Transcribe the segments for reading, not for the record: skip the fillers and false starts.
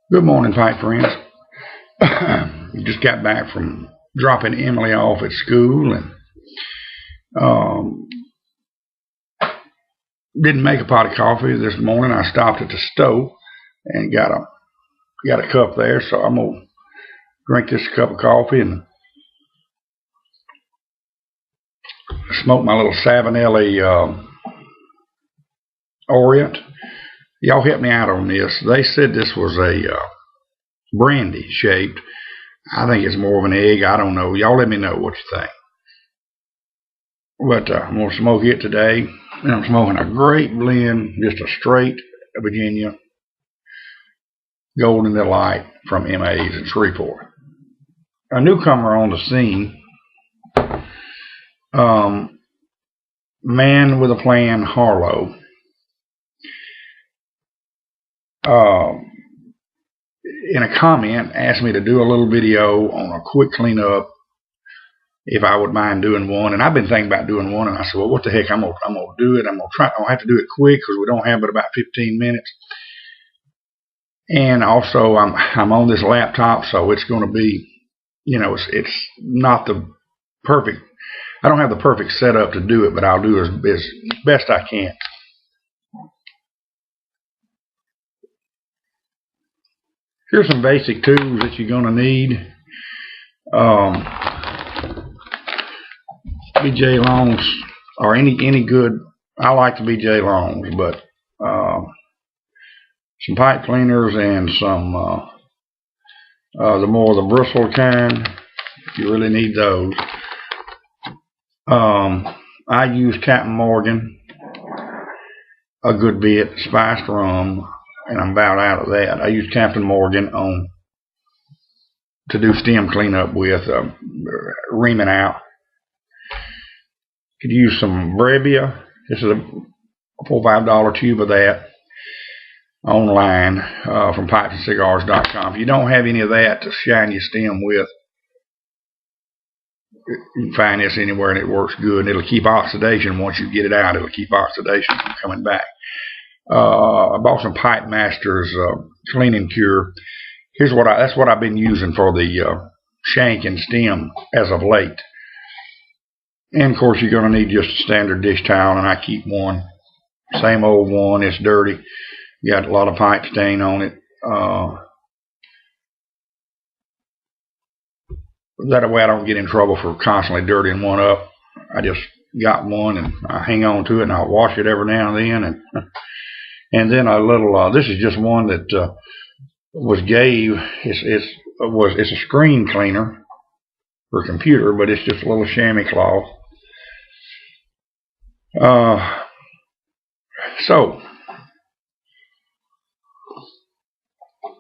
Good morning, pipe friends. Just got back from dropping Emily off at school and um, didn't make a pot of coffee this morning. I stopped at the stove and got a cup there, so I'm gonna drink this cup of coffee and smoke my little Savinelli Orient. Y'all help me out on this. They said this was a brandy shaped. I think it's more of an egg. I don't know. Y'all let me know what you think. But I'm going to smoke it today. And I'm smoking a great blend, just a straight Virginia Golden Delight from MA's in Shreveport. A newcomer on the scene, Man with a Plan Harlow. In a comment, asked me to do a little video on a quick cleanup if I would mind doing one. And I've been thinking about doing one, and I said, well, what the heck, I'm gonna do it. I'm gonna have to do it quick because we don't have but about 15 minutes. And also, I'm on this laptop, so it's going to be, it's not the perfect. I don't have the perfect setup to do it, but I'll do as best I can. Here's some basic tools that you're going to need. BJ Longs, or any good. I like the BJ Longs, but some pipe cleaners and some the bristle kind. If you really need those. I use Captain Morgan a good bit, spiced rum, and I'm about out of that. I use Captain Morgan to do stem cleanup with, reaming out. Could use some Brevia. This is a $4 or $5 tube of that online from pipesandcigars.com. If you don't have any of that to shine your stem with, you can find this anywhere and it works good. And it'll keep oxidation once you get it out. It'll keep oxidation from coming back. I bought some Pipe Masters cleaning cure. That's what I've been using for the shank and stem as of late. And of course, you're going to need just a standard dish towel, and I keep one, same old one. It's dirty, got a lot of pipe stain on it. That way I don't get in trouble for constantly dirtying one up. I just got one and I hang on to it, and I'll wash it every now and then. And then a little. This is just one that it's a screen cleaner for a computer, but it's just a little chamois cloth. So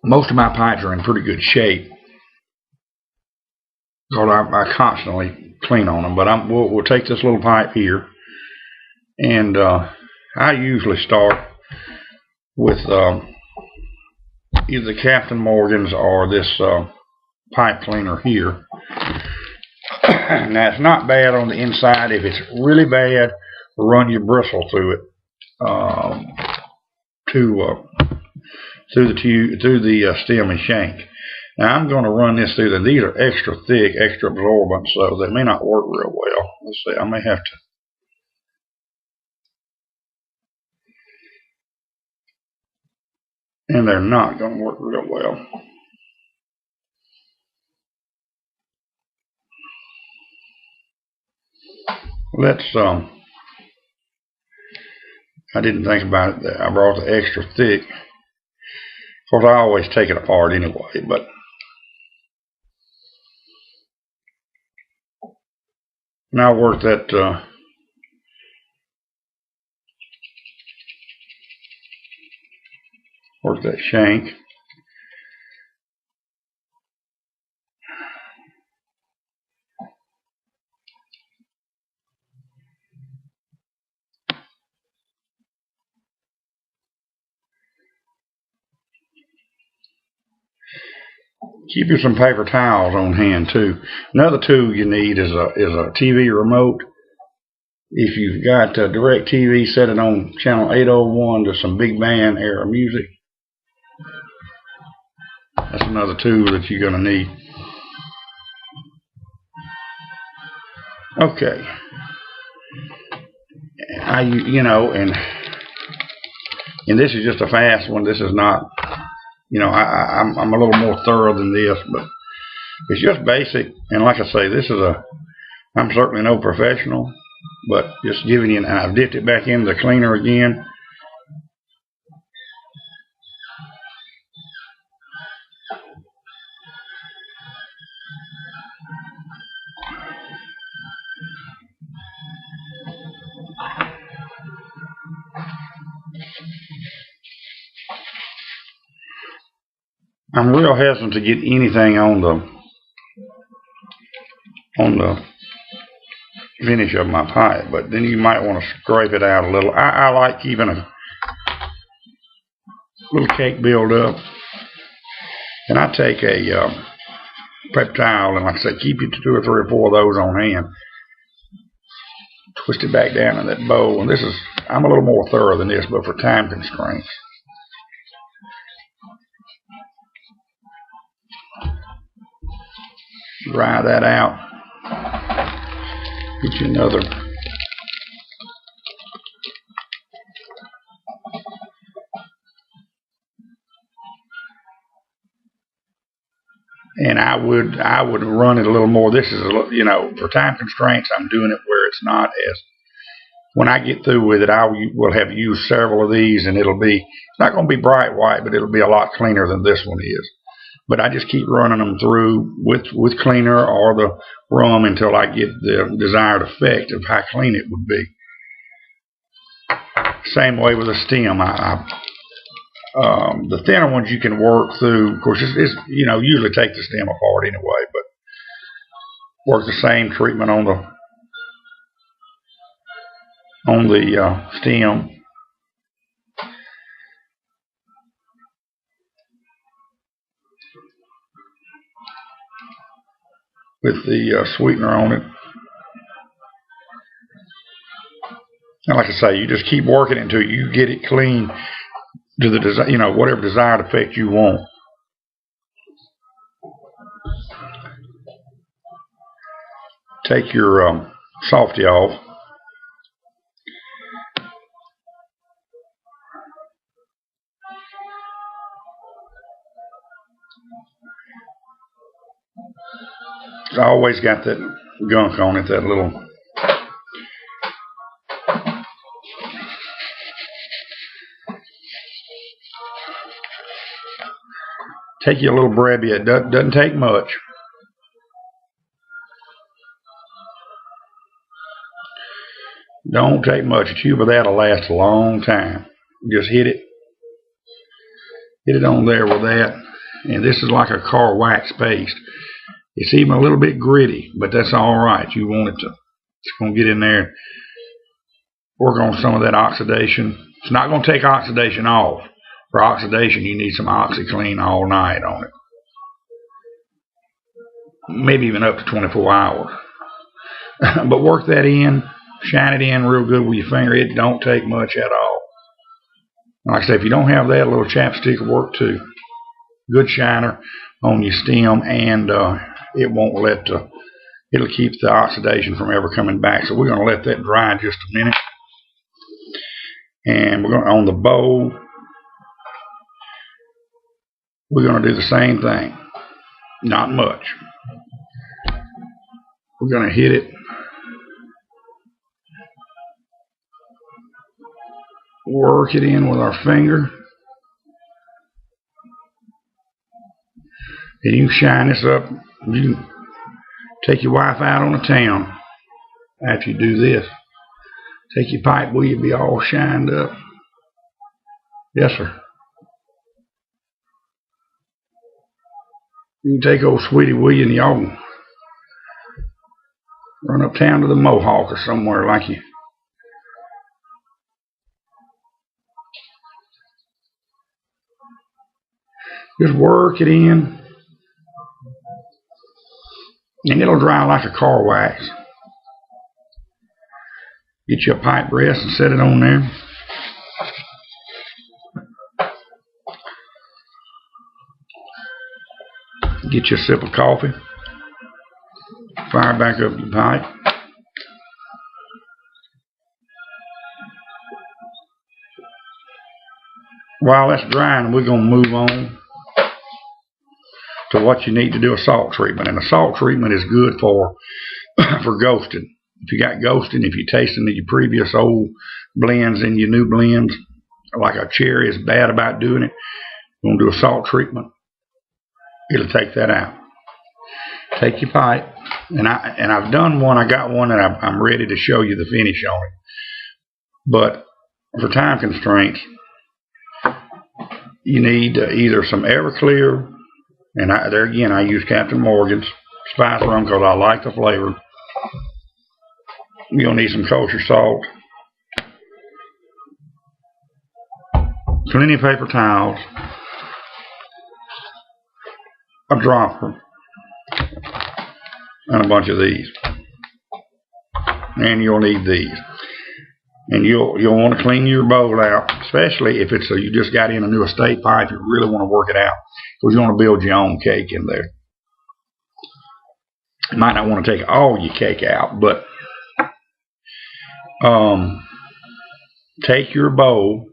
most of my pipes are in pretty good shape. So I constantly clean on them, but we'll take this little pipe here, and I usually start with either the Captain Morgan's or this pipe cleaner here. Now, it's not bad on the inside. If it's really bad, run your bristle through it through the stem and shank. Now, I'm going to run this through these are extra thick, extra absorbent, so they may not work real well. Let's see, I may have to. And they're not going to work real well. Let's, I didn't think about it. I brought the extra thick. Of course, I always take it apart anyway, but now work that shank. Keep you some paper towels on hand too. Another tool you need is a TV remote. If you've got DirecTV, set it on channel 801 to some big band era music. That's another tool that you're going to need. Okay. And this is just a fast one. This is not, I'm a little more thorough than this, but it's just basic. And like I say, I'm certainly no professional, but just giving you, and I've dipped it back into the cleaner again. I'm real hesitant to get anything on the finish of my pipe, but then you might want to scrape it out a little. I like keeping a little cake build up, and I take a paper towel, and like I say, keep it 2 or 3 or 4 of those on hand. Twist it back down in that bowl, and I'm a little more thorough than this, but for time constraints. Dry that out. Get you another. And I would run it a little more. This is for time constraints, I'm doing it where it's not as. When I get through with it, I will have used several of these, and it's not going to be bright white, but it'll be a lot cleaner than this one is. But I just keep running them through with cleaner or the rum until I get the desired effect of how clean it would be. Same way with the stem. The thinner ones you can work through. Of course, usually take the stem apart anyway, but work the same treatment on the stem. With the sweetener on it. And like I say, you just keep working until you get it clean to the whatever desired effect you want. Take your softy off. It's always got that gunk on it, that little. Take you a little Brevia. It doesn't take much. Don't take much. A tube of that will last a long time. Just hit it. Hit it on there with that. And this is like a car wax paste. It's even a little bit gritty, but that's all right. You want it to. It's going to get in there. Work on some of that oxidation. It's not going to take oxidation off. For oxidation, you need some OxiClean all night on it. Maybe even up to 24 hours. But work that in. Shine it in real good with your finger. It don't take much at all. Like I say, if you don't have that, a little chapstick will work too. Good shiner on your stem, and it won't it'll keep the oxidation from ever coming back. So we're going to let that dry just a minute. And we're going on the bowl, we're going to do the same thing. Not much. We're going to hit it. Work it in with our finger. And you can shine this up. You can take your wife out on the town after you do this. Take your pipe with you, be all shined up. Yes, sir. You can take old Sweetie with you and y'all can run uptown to the Mohawk or somewhere like you. Just work it in. And it'll dry like a car wax. Get you a pipe rest and set it on there. Get you a sip of coffee. Fire back up your pipe. While that's drying, we're going to move on to what you need to do a salt treatment. And a salt treatment is good for ghosting. If you got ghosting, if you're tasting your previous old blends and your new blends, like a cherry is bad about doing it, you're going to do a salt treatment. It'll take that out. Take your pipe, and I've done one. I got one, and I'm ready to show you the finish on it. But for time constraints, you need either some Everclear, and there again I use Captain Morgan's spice rum because I like the flavor. You'll need some kosher salt, plenty of paper towels, a dropper, and a bunch of these. And you'll need these. And you'll want to clean your bowl out, especially if it's you just got in a new estate pipe. You really want to work it out because you want to build your own cake in there. You might not want to take all your cake out, but take your bowl,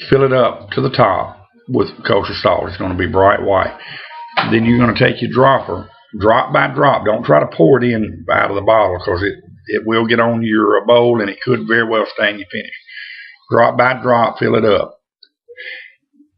fill it up to the top with kosher salt. It's going to be bright white. Then you're going to take your dropper, drop by drop. Don't try to pour it in out of the bottle because it will get on your bowl and it could very well stain your finish. Drop by drop, fill it up.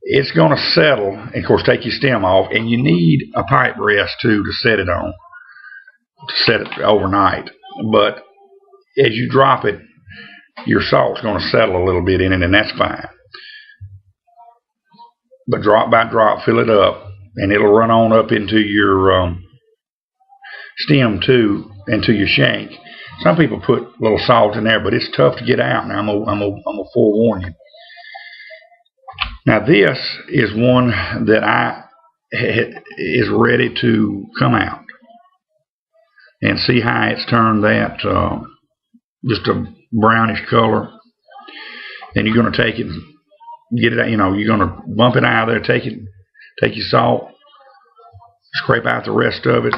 It's going to settle, and of course take your stem off, and you need a pipe rest too to set it on, to set it overnight. But as you drop it, your salt's going to settle a little bit in it, and that's fine. But drop by drop, fill it up, and it'll run on up into your stem too, into your shank. Some people put a little salt in there, but it's tough to get out. Now I'm gonna forewarn you. Now this is one that is ready to come out, and see how it's turned that just a brownish color. And you're gonna take it, get it out. You know, you're gonna bump it out of there. Take your salt, scrape out the rest of it.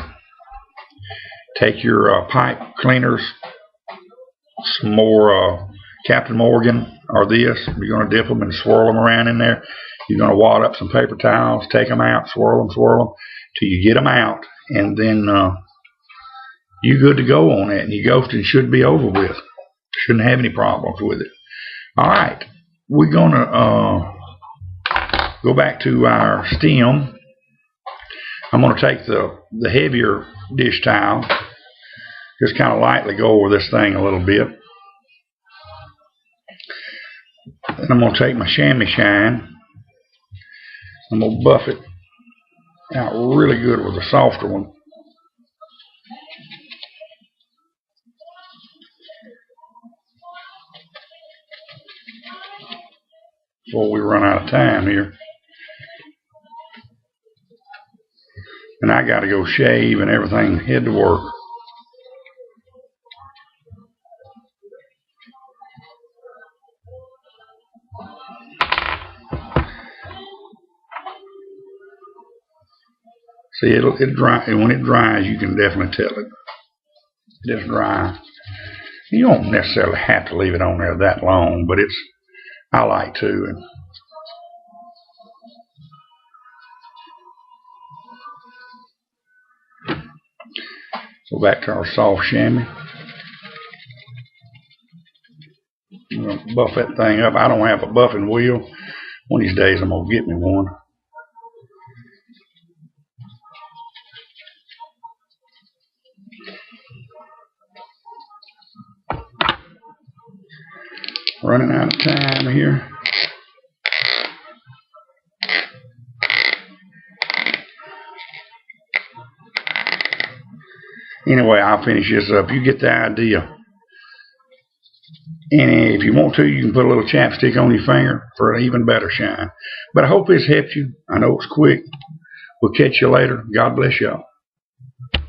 Take your pipe cleaners, some more Captain Morgan or this. You're going to dip them and swirl them around in there. You're going to wad up some paper towels, take them out, swirl them till you get them out, and then you're good to go on that. And your ghosting should be over with. Shouldn't have any problems with it. All right, we're going to go back to our stem. I'm going to take the heavier dish towel, just kind of lightly go over this thing a little bit. And I'm going to take my chamois shine. I'm going to buff it out really good with a softer one. Before we run out of time here. And I got to go shave and everything, head to work. See, it'll dry, and when it dries, you can definitely tell it. It's dry. You don't necessarily have to leave it on there that long, but I like to. And so back to our soft chamois. I'm going to buff that thing up. I don't have a buffing wheel. One of these days I'm going to get me one. Running out of time here. Anyway, I'll finish this up. You get the idea. And if you want to, you can put a little chapstick on your finger for an even better shine. But I hope this helped you. I know it's quick. We'll catch you later. God bless y'all.